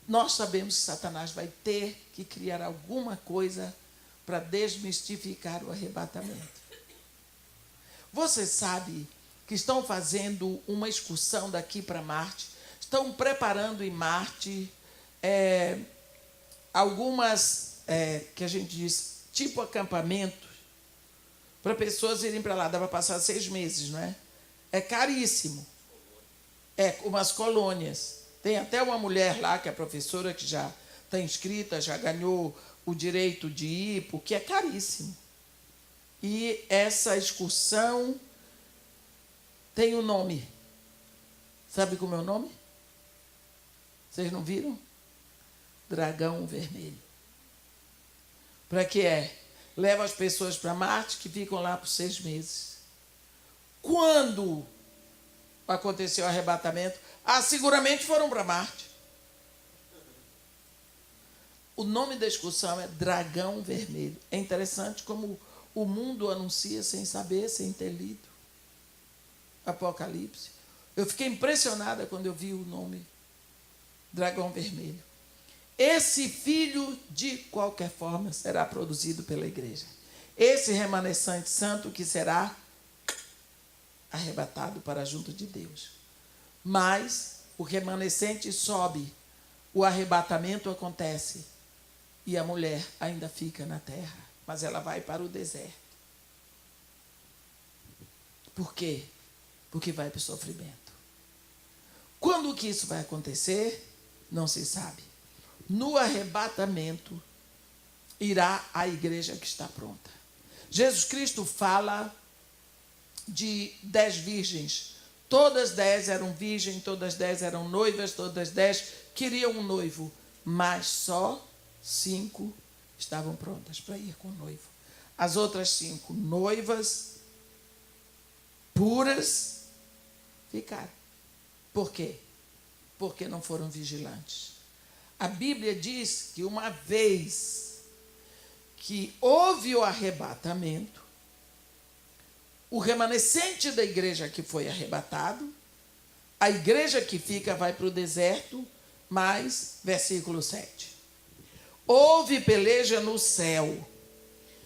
Nós sabemos que Satanás vai ter que criar alguma coisa para desmistificar o arrebatamento. Você sabe que estão fazendo uma excursão daqui para Marte, estão preparando em Marte algumas, que a gente diz, tipo acampamentos, para pessoas irem para lá. Dá para passar 6 meses, não é? É caríssimo. É, umas colônias. Tem até uma mulher lá, que é professora, que já está inscrita, já ganhou o direito de ir, porque é caríssimo. E essa excursão tem um nome. Sabe como é o nome? Vocês não viram? Dragão Vermelho. Para que é? Leva as pessoas para Marte, que ficam lá por 6 meses. Quando aconteceu o arrebatamento, seguramente foram para Marte. O nome da excursão é Dragão Vermelho. É interessante como o mundo anuncia sem saber, sem ter lido Apocalipse. Eu fiquei impressionada quando eu vi o nome Dragão Vermelho. Esse filho, de qualquer forma, será produzido pela igreja. Esse remanescente santo que será arrebatado para junto de Deus. Mas o remanescente sobe, o arrebatamento acontece e a mulher ainda fica na terra, mas ela vai para o deserto. Por quê? Porque vai para o sofrimento. Quando que isso vai acontecer? Não se sabe. No arrebatamento irá a igreja que está pronta. Jesus Cristo fala de 10 virgens. Todas 10 eram virgens, todas 10 eram noivas, todas 10 queriam um noivo, mas só 5 estavam prontas para ir com o noivo. As outras 5 noivas, puras, ficaram. Por quê? Porque não foram vigilantes. A Bíblia diz que uma vez que houve o arrebatamento, o remanescente da igreja que foi arrebatado, a igreja que fica vai para o deserto, mas, versículo 7. Houve peleja no céu.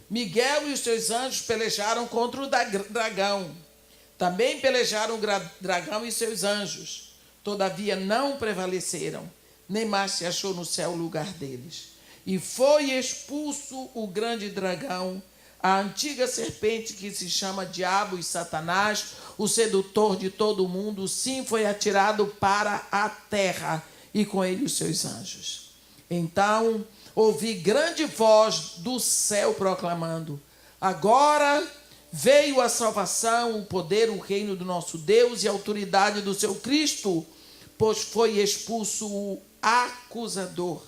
Miguel e os seus anjos pelejaram contra o dragão. Também pelejaram o dragão e seus anjos. Todavia não prevaleceram. nem mais se achou no céu o lugar deles. E foi expulso o grande dragão, a antiga serpente que se chama Diabo e Satanás, o sedutor de todo o mundo, sim, foi atirado para a terra, e com ele os seus anjos. Então ouvi grande voz do céu proclamando: agora veio a salvação, o poder, o reino do nosso Deus e a autoridade do seu Cristo, pois foi expulso o acusador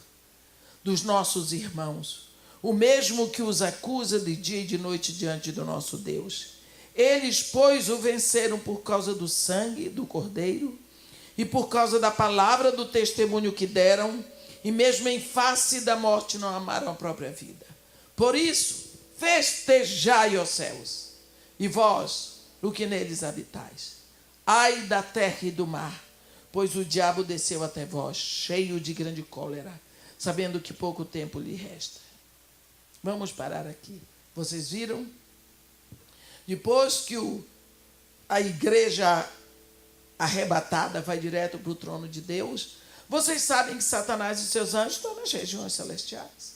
dos nossos irmãos, o mesmo que os acusa de dia e de noite diante do nosso Deus. Eles, pois, o venceram por causa do sangue do Cordeiro e por causa da palavra do testemunho que deram, e mesmo em face da morte não amaram a própria vida. Por isso, festejai, ó céus, e vós, o que neles habitais. Ai da terra e do mar, pois o diabo desceu até vós, cheio de grande cólera, sabendo que pouco tempo lhe resta. Vamos parar aqui. Vocês viram? Depois que a igreja arrebatada vai direto para o trono de Deus, vocês sabem que Satanás e seus anjos estão nas regiões celestiais.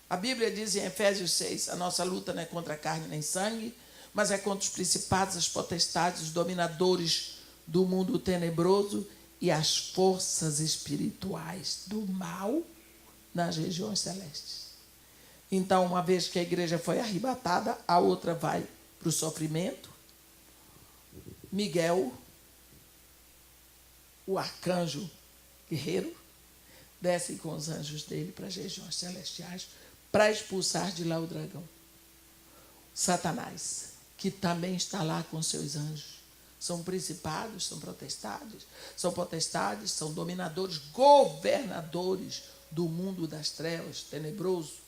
A Bíblia diz em Efésios 6, a nossa luta não é contra a carne nem sangue, mas é contra os principados, as potestades, os dominadores do mundo tenebroso e as forças espirituais do mal nas regiões celestes. Então, uma vez que a igreja foi arrebatada, a outra vai para o sofrimento. Miguel, o arcanjo guerreiro, desce com os anjos dele para as regiões celestiais para expulsar de lá o dragão. Satanás, que também está lá com seus anjos. São principados, são potestades, são dominadores, governadores do mundo das trevas, tenebroso,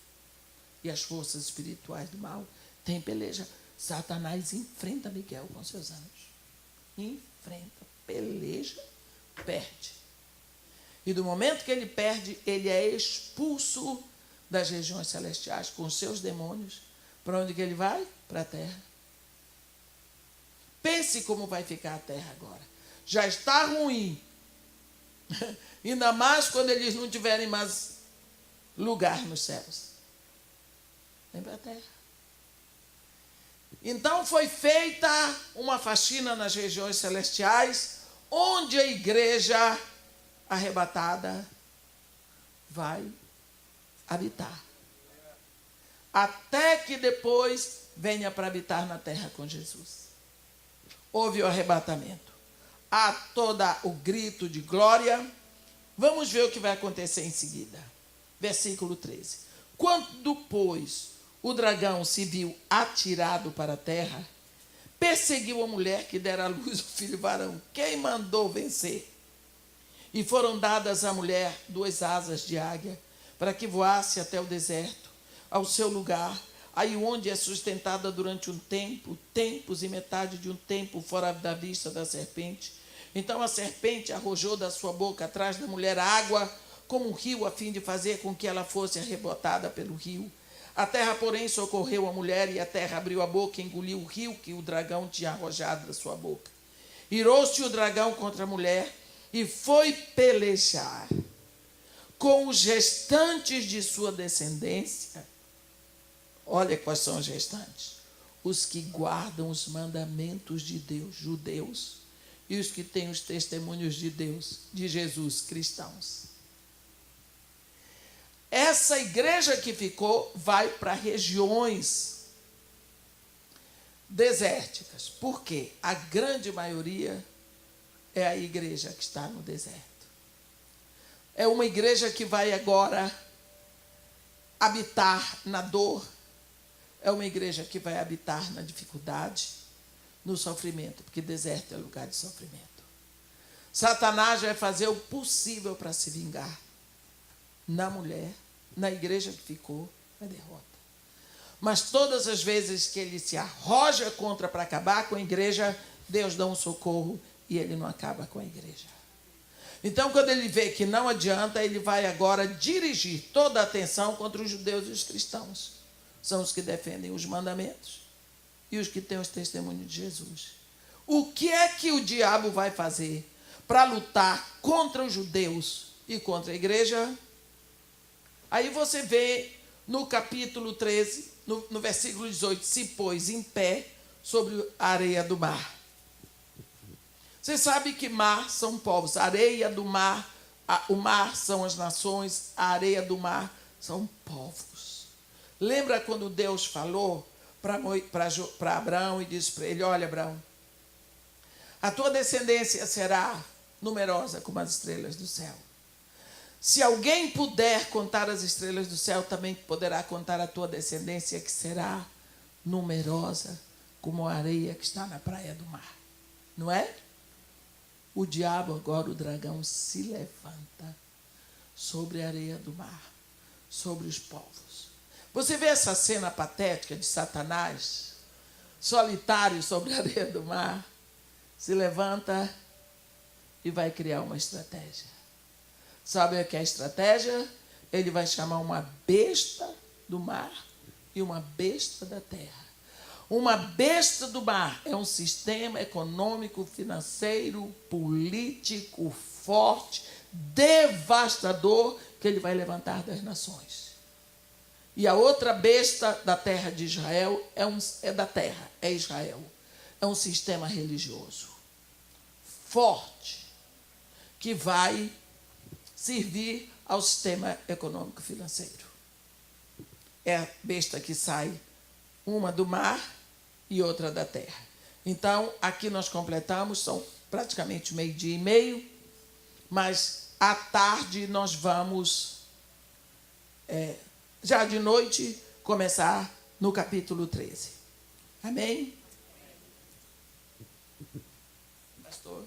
e as forças espirituais do mal. Tem peleja. Satanás enfrenta Miguel com seus anjos. Enfrenta, peleja, perde. E do momento que ele perde, ele é expulso das regiões celestiais com seus demônios. Para onde que ele vai? Para a terra. Pense como vai ficar a terra agora. Já está ruim. Ainda mais quando eles não tiverem mais lugar nos céus. Vem para a terra. Então foi feita uma faxina nas regiões celestiais, onde a igreja arrebatada vai habitar. Até que depois venha para habitar na terra com Jesus. Houve o arrebatamento. Há todo o grito de glória. Vamos ver o que vai acontecer em seguida. Versículo 13. Quando, pois, o dragão se viu atirado para a terra, perseguiu a mulher que dera à luz o filho varão. Quem mandou vencer? E foram dadas à mulher 2 asas de águia, para que voasse até o deserto, ao seu lugar, aí onde é sustentada durante um tempo, tempos e metade de um tempo, fora da vista da serpente. Então a serpente arrojou da sua boca atrás da mulher água, como um rio, a fim de fazer com que ela fosse arrebotada pelo rio. A terra, porém, socorreu a mulher, e a terra abriu a boca e engoliu o rio que o dragão tinha arrojado da sua boca. Irou-se o dragão contra a mulher e foi pelejar com os restantes de sua descendência. Olha quais são os restantes. Os que guardam os mandamentos de Deus, judeus, e os que têm os testemunhos de Deus, de Jesus, cristãos. Essa igreja que ficou vai para regiões desérticas. Por quê? A grande maioria é a igreja que está no deserto. É uma igreja que vai agora habitar na dor. É uma igreja que vai habitar na dificuldade, no sofrimento, porque deserto é lugar de sofrimento. Satanás vai fazer o possível para se vingar na mulher, na igreja que ficou, na derrota. Mas todas as vezes que ele se arroja contra para acabar com a igreja, Deus dá um socorro e ele não acaba com a igreja. Então, quando ele vê que não adianta, ele vai agora dirigir toda a atenção contra os judeus e os cristãos. São os que defendem os mandamentos e os que têm os testemunhos de Jesus. O que é que o diabo vai fazer para lutar contra os judeus e contra a igreja. Aí você vê no capítulo 13, no versículo 18, se pôs em pé sobre a areia do mar. Você sabe que mar são povos, a areia do mar, o mar são as nações, a areia do mar são povos. Lembra quando Deus falou para Abraão e disse para ele: olha, Abraão, a tua descendência será numerosa como as estrelas do céu. Se alguém puder contar as estrelas do céu, também poderá contar a tua descendência, que será numerosa como a areia que está na praia do mar. Não é? O diabo, agora o dragão, se levanta sobre a areia do mar, sobre os povos. Você vê essa cena patética de Satanás, solitário sobre a areia do mar, se levanta e vai criar uma estratégia. Sabe o que é a estratégia? Ele vai chamar uma besta do mar e uma besta da terra. Uma besta do mar é um sistema econômico, financeiro, político, forte, devastador, que ele vai levantar das nações. E a outra besta da terra de Israel é da terra, é Israel. É um sistema religioso forte, que vai servir ao sistema econômico financeiro. É a besta que sai, uma do mar e outra da terra. Então, aqui nós completamos, são praticamente 12:30, mas à tarde nós vamos, já de noite, começar no capítulo 13. Amém? Pastor?